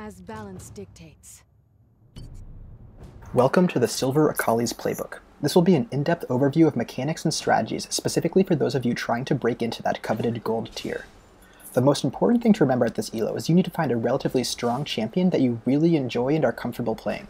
as balance dictates. Welcome to the Silver Akali's Playbook. This will be an in-depth overview of mechanics and strategies specifically for those of you trying to break into that coveted gold tier. The most important thing to remember at this elo is you need to find a relatively strong champion that you really enjoy and are comfortable playing.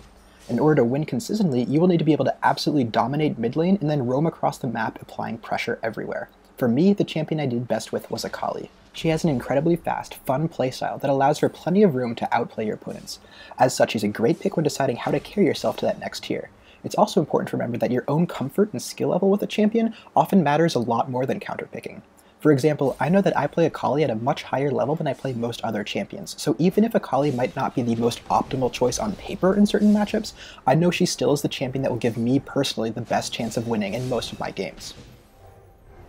In order to win consistently, you will need to be able to absolutely dominate mid lane and then roam across the map applying pressure everywhere. For me, the champion I did best with was Akali. She has an incredibly fast, fun playstyle that allows for plenty of room to outplay your opponents. As such, she's a great pick when deciding how to carry yourself to that next tier. It's also important to remember that your own comfort and skill level with a champion often matters a lot more than counterpicking. For example, I know that I play Akali at a much higher level than I play most other champions, so even if Akali might not be the most optimal choice on paper in certain matchups, I know she still is the champion that will give me personally the best chance of winning in most of my games.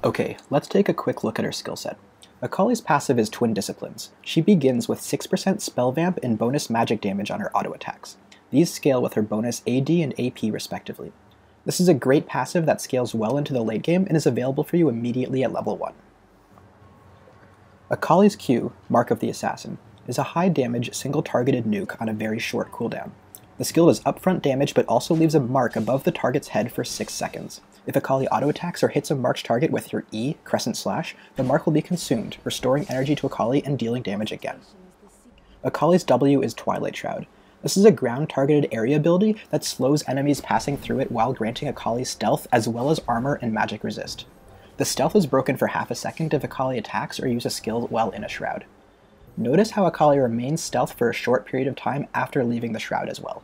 Okay, let's take a quick look at her skill set. Akali's passive is Twin Disciplines. She begins with 6% spell vamp and bonus magic damage on her auto attacks. These scale with her bonus AD and AP respectively. This is a great passive that scales well into the late game and is available for you immediately at level 1. Akali's Q, Mark of the Assassin, is a high damage single targeted nuke on a very short cooldown. The skill does upfront damage but also leaves a mark above the target's head for 6 seconds. If Akali auto-attacks or hits a marked target with your E, Crescent Slash, the mark will be consumed, restoring energy to Akali and dealing damage again. Akali's W is Twilight Shroud. This is a ground-targeted area ability that slows enemies passing through it while granting Akali stealth as well as armor and magic resist. The stealth is broken for half a second if Akali attacks or uses a skill while in a shroud. Notice how Akali remains stealth for a short period of time after leaving the shroud as well.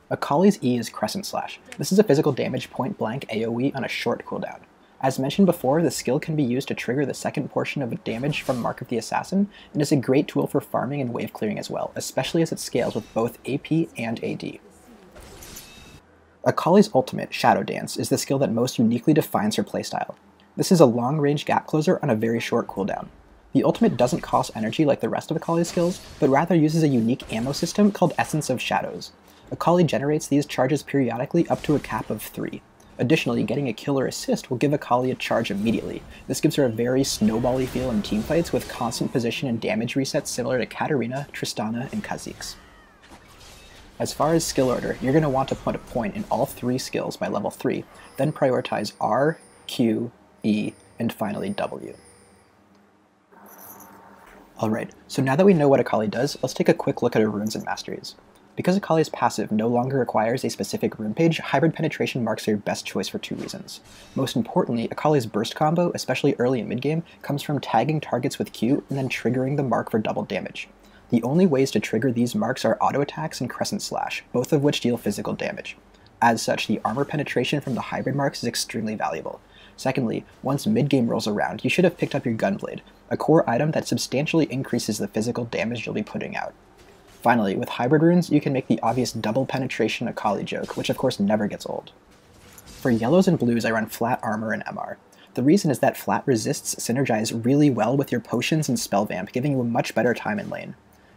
Akali's E is Crescent Slash. This is a physical damage point-blank AoE on a short cooldown. As mentioned before, the skill can be used to trigger the second portion of damage from Mark of the Assassin, and is a great tool for farming and wave clearing as well, especially as it scales with both AP and AD. Akali's ultimate, Shadow Dance, is the skill that most uniquely defines her playstyle. This is a long-range gap closer on a very short cooldown. The ultimate doesn't cost energy like the rest of Akali's skills, but rather uses a unique ammo system called Essence of Shadows. Akali generates these charges periodically up to a cap of 3. Additionally, getting a kill or assist will give Akali a charge immediately. This gives her a very snowbally feel in teamfights with constant position and damage resets similar to Katarina, Tristana, and Kha'Zix. As far as skill order, you're going to want to put a point in all 3 skills by level 3, then prioritize R, Q, E, and finally W. Alright, so now that we know what Akali does, let's take a quick look at her runes and masteries. Because Akali's passive no longer requires a specific rune page, Hybrid Penetration marks are your best choice for 2 reasons. Most importantly, Akali's burst combo, especially early in mid-game, comes from tagging targets with Q and then triggering the mark for double damage. The only ways to trigger these marks are auto attacks and Crescent Slash, both of which deal physical damage. As such, the armor penetration from the hybrid marks is extremely valuable. Secondly, once mid-game rolls around, you should have picked up your Gunblade, a core item that substantially increases the physical damage you'll be putting out. Finally, with hybrid runes, you can make the obvious double penetration Akali joke, which of course never gets old. For yellows and blues, I run flat armor and MR. The reason is that flat resists synergize really well with your potions and spell vamp, giving you a much better time in lane.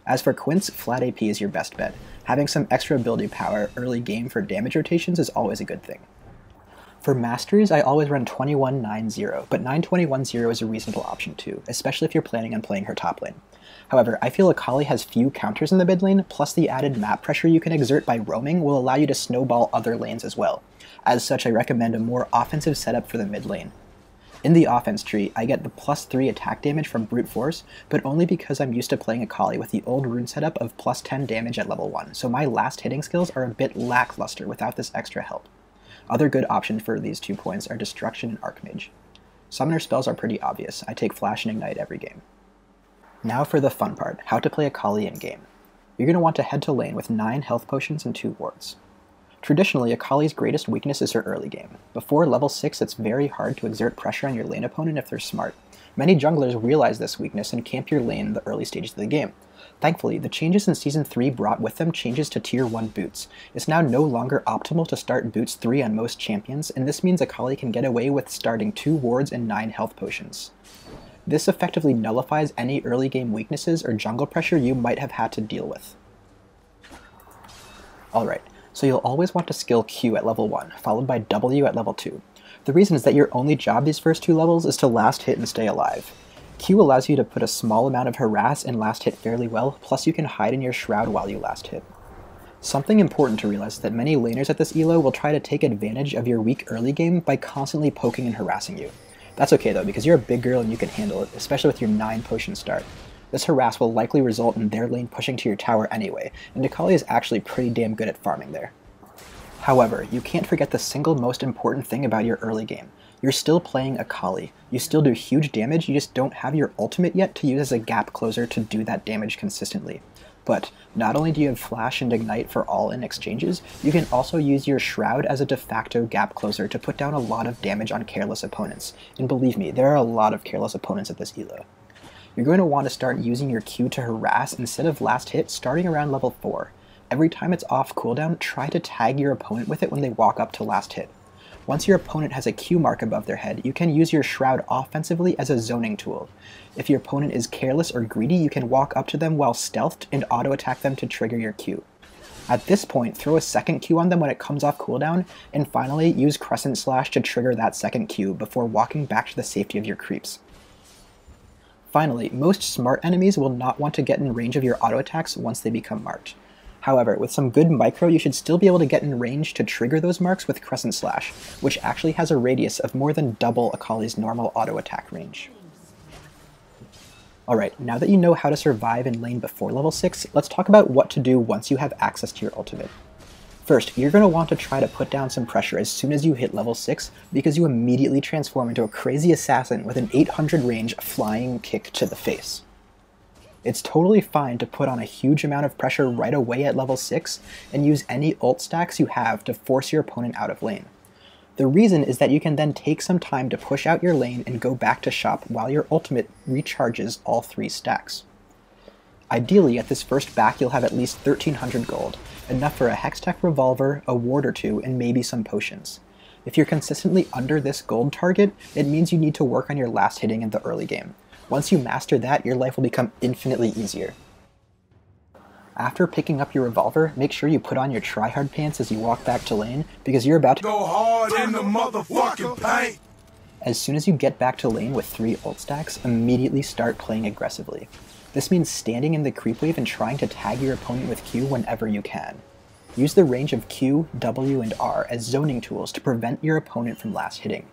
As for quints, flat AP is your best bet. Having some extra ability power early game for damage rotations is always a good thing. For masteries, I always run 21-9-0, but 9-21-0 is a reasonable option too, especially if you're planning on playing her top lane. However, I feel Akali has few counters in the mid lane, plus the added map pressure you can exert by roaming will allow you to snowball other lanes as well. As such, I recommend a more offensive setup for the mid lane. In the offense tree, I get the +3 attack damage from Brute Force, but only because I'm used to playing Akali with the old rune setup of +10 damage at level 1, so my last hitting skills are a bit lackluster without this extra help. Other good options for these 2 points are Destruction and Archmage. Summoner spells are pretty obvious. I take Flash and Ignite every game. Now for the fun part, how to play Akali in-game. You're going to want to head to lane with 9 health potions and 2 wards. Traditionally, Akali's greatest weakness is her early game. Before level 6, it's very hard to exert pressure on your lane opponent if they're smart. Many junglers realize this weakness and camp your lane in the early stages of the game. Thankfully, the changes in Season 3 brought with them changes to Tier 1 boots. It's now no longer optimal to start boots 3 on most champions, and this means Akali can get away with starting 2 wards and 9 health potions. This effectively nullifies any early game weaknesses or jungle pressure you might have had to deal with. Alright, so you'll always want to skill Q at level 1, followed by W at level 2. The reason is that your only job these first 2 levels is to last hit and stay alive. Q allows you to put a small amount of harass and last hit fairly well, plus you can hide in your shroud while you last hit. Something important to realize is that many laners at this elo will try to take advantage of your weak early game by constantly poking and harassing you. That's okay though, because you're a big girl and you can handle it, especially with your 9 potion start. This harass will likely result in their lane pushing to your tower anyway, and Akali is actually pretty damn good at farming there. However, you can't forget the single most important thing about your early game. You're still playing Akali. You still do huge damage, you just don't have your ultimate yet to use as a gap closer to do that damage consistently. But not only do you have Flash and Ignite for all-in exchanges, you can also use your Shroud as a de facto gap closer to put down a lot of damage on careless opponents. And believe me, there are a lot of careless opponents at this elo. You're going to want to start using your Q to harass instead of last hit starting around level 4. Every time it's off cooldown, try to tag your opponent with it when they walk up to last hit. Once your opponent has a Q mark above their head, you can use your Shroud offensively as a zoning tool. If your opponent is careless or greedy, you can walk up to them while stealthed and auto-attack them to trigger your Q. At this point, throw a second Q on them when it comes off cooldown, and finally use Crescent Slash to trigger that second Q before walking back to the safety of your creeps. Finally, most smart enemies will not want to get in range of your auto-attacks once they become marked. However, with some good micro, you should still be able to get in range to trigger those marks with Crescent Slash, which actually has a radius of more than double Akali's normal auto-attack range. Alright, now that you know how to survive in lane before level 6, let's talk about what to do once you have access to your ultimate. First, you're going to want to try to put down some pressure as soon as you hit level 6, because you immediately transform into a crazy assassin with an 800 range flying kick to the face. It's totally fine to put on a huge amount of pressure right away at level 6, and use any ult stacks you have to force your opponent out of lane. The reason is that you can then take some time to push out your lane and go back to shop while your ultimate recharges all 3 stacks. Ideally, at this first back you'll have at least 1300 gold, enough for a Hextech revolver, a ward or 2, and maybe some potions. If you're consistently under this gold target, it means you need to work on your last hitting in the early game. Once you master that, your life will become infinitely easier. After picking up your revolver, make sure you put on your tryhard pants as you walk back to lane, because you're about to go hard in the motherfucking paint! As soon as you get back to lane with 3 ult stacks, immediately start playing aggressively. This means standing in the creep wave and trying to tag your opponent with Q whenever you can. Use the range of Q, W, and R as zoning tools to prevent your opponent from last hitting.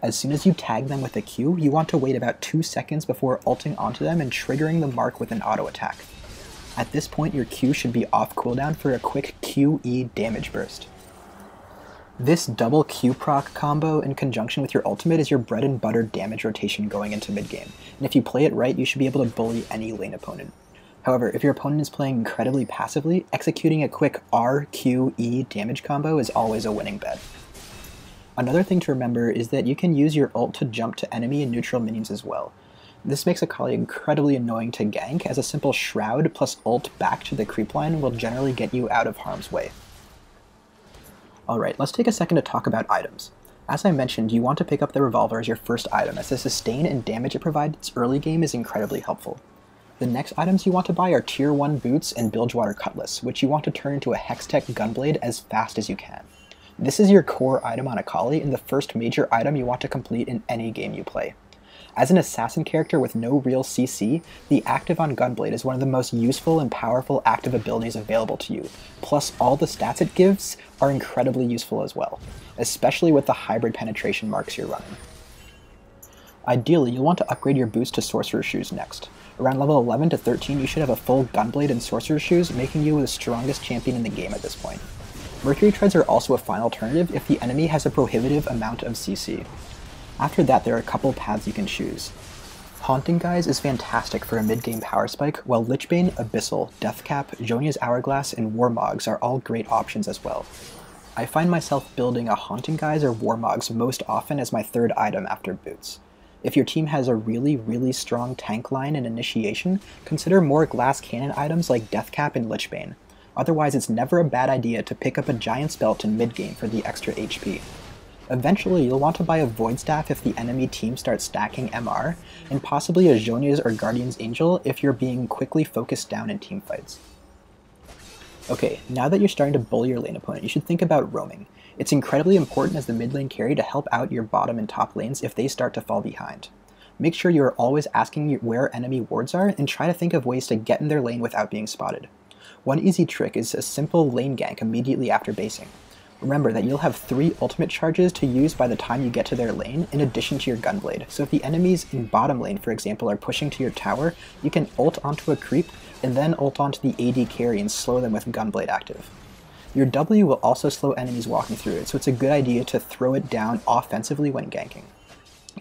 As soon as you tag them with a Q, you want to wait about 2 seconds before ulting onto them and triggering the mark with an auto attack. At this point, your Q should be off cooldown for a quick QE damage burst. This double Q proc combo in conjunction with your ultimate is your bread and butter damage rotation going into mid game, and if you play it right, you should be able to bully any lane opponent. However, if your opponent is playing incredibly passively, executing a quick RQE damage combo is always a winning bet. Another thing to remember is that you can use your ult to jump to enemy and neutral minions as well. This makes Akali incredibly annoying to gank, as a simple Shroud plus ult back to the creep line will generally get you out of harm's way. Alright, let's take a second to talk about items. As I mentioned, you want to pick up the revolver as your first item, as the sustain and damage it provides early game is incredibly helpful. The next items you want to buy are tier 1 boots and Bilgewater Cutlass, which you want to turn into a Hextech Gunblade as fast as you can. This is your core item on Akali and the first major item you want to complete in any game you play. As an assassin character with no real CC, the active on Gunblade is one of the most useful and powerful active abilities available to you, plus all the stats it gives are incredibly useful as well, especially with the hybrid penetration marks you're running. Ideally, you'll want to upgrade your boots to Sorcerer's Shoes next. Around level 11 to 13 you should have a full Gunblade and Sorcerer's Shoes, making you the strongest champion in the game at this point. Mercury Treads are also a fine alternative if the enemy has a prohibitive amount of CC. After that, there are a couple paths you can choose. Haunting Guise is fantastic for a mid-game power spike, while Lichbane, Abyssal, Deathcap, Jonia's Hourglass, and Warmogs are all great options as well. I find myself building a Haunting Guise or Warmogs most often as my third item after boots. If your team has a really strong tank line and initiation, consider more glass cannon items like Deathcap and Lichbane. Otherwise, it's never a bad idea to pick up a Giant's Belt in mid-game for the extra HP. Eventually, you'll want to buy a Void Staff if the enemy team starts stacking MR, and possibly a Jonia's or Guardian's Angel if you're being quickly focused down in teamfights. Okay, now that you're starting to bully your lane opponent, you should think about roaming. It's incredibly important as the mid lane carry to help out your bottom and top lanes if they start to fall behind. Make sure you are always asking where enemy wards are and try to think of ways to get in their lane without being spotted. One easy trick is a simple lane gank immediately after basing. Remember that you'll have 3 ultimate charges to use by the time you get to their lane in addition to your Gunblade, so if the enemies in bottom lane, for example, are pushing to your tower, you can ult onto a creep and then ult onto the AD carry and slow them with Gunblade active. Your W will also slow enemies walking through it, so it's a good idea to throw it down offensively when ganking.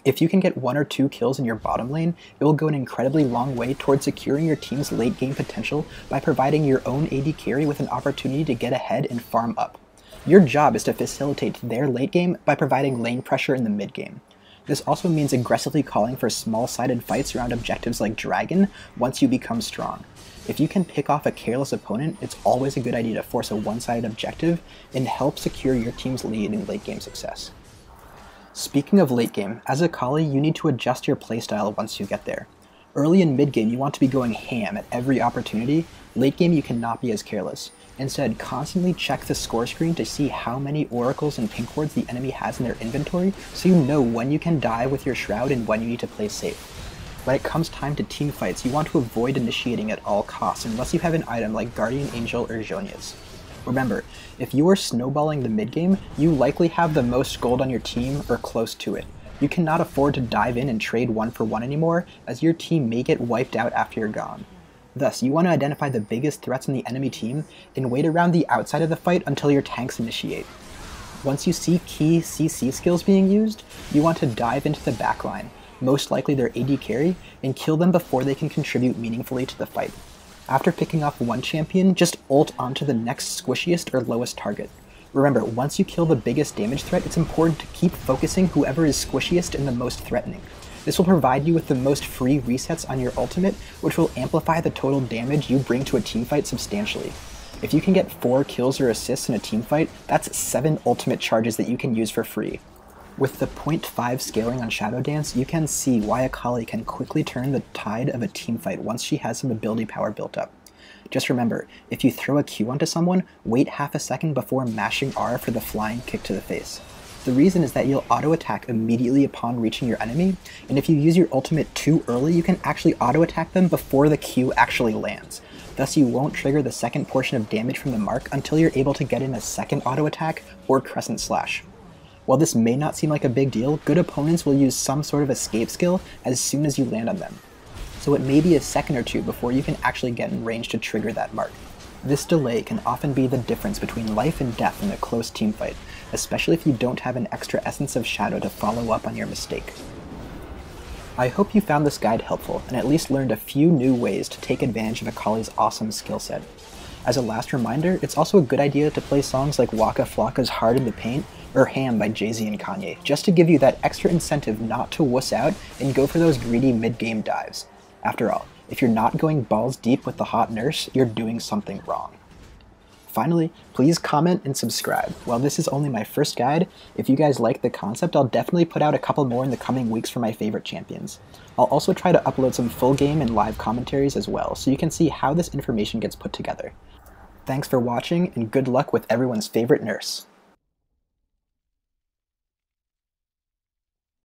If you can get 1 or 2 kills in your bottom lane, it will go an incredibly long way towards securing your team's late game potential by providing your own AD carry with an opportunity to get ahead and farm up. Your job is to facilitate their late game by providing lane pressure in the mid game. This also means aggressively calling for small-sided fights around objectives like Dragon once you become strong. If you can pick off a careless opponent, it's always a good idea to force a one-sided objective and help secure your team's lead in late game success. Speaking of late game, as Akali, you need to adjust your playstyle once you get there. Early and mid game, you want to be going ham at every opportunity. Late game, you cannot be as careless. Instead, constantly check the score screen to see how many oracles and pink wards the enemy has in their inventory, so you know when you can dive with your shroud and when you need to play safe. When it comes time to team fights, you want to avoid initiating at all costs unless you have an item like Guardian Angel or Zhonya's. Remember, if you are snowballing the mid game, you likely have the most gold on your team or close to it. You cannot afford to dive in and trade 1-for-1 anymore, as your team may get wiped out after you're gone. Thus, you want to identify the biggest threats on the enemy team and wait around the outside of the fight until your tanks initiate. Once you see key CC skills being used, you want to dive into the backline, most likely their AD carry, and kill them before they can contribute meaningfully to the fight. After picking off one champion, just ult onto the next squishiest or lowest target. Remember, once you kill the biggest damage threat, it's important to keep focusing whoever is squishiest and the most threatening. This will provide you with the most free resets on your ultimate, which will amplify the total damage you bring to a teamfight substantially. If you can get 4 kills or assists in a teamfight, that's 7 ultimate charges that you can use for free. With the 0.5 scaling on Shadow Dance, you can see why Akali can quickly turn the tide of a teamfight once she has some ability power built up. Just remember, if you throw a Q onto someone, wait half a second before mashing R for the flying kick to the face. The reason is that you'll auto-attack immediately upon reaching your enemy, and if you use your ultimate too early, you can actually auto-attack them before the Q actually lands. Thus you won't trigger the second portion of damage from the mark until you're able to get in a second auto-attack or Crescent Slash. While this may not seem like a big deal, good opponents will use some sort of escape skill as soon as you land on them. So it may be a second or two before you can actually get in range to trigger that mark. This delay can often be the difference between life and death in a close teamfight, especially if you don't have an extra Essence of Shadow to follow up on your mistake. I hope you found this guide helpful and at least learned a few new ways to take advantage of Akali's awesome skill set. As a last reminder, it's also a good idea to play songs like Waka Flocka's Hard in the Paint or Ham by Jay-Z and Kanye, just to give you that extra incentive not to wuss out and go for those greedy mid-game dives. After all, if you're not going balls deep with the hot nurse, you're doing something wrong. Finally, please comment and subscribe. While this is only my first guide, if you guys like the concept, I'll definitely put out a couple more in the coming weeks for my favorite champions. I'll also try to upload some full game and live commentaries as well, so you can see how this information gets put together. Thanks for watching, and good luck with everyone's favorite nurse.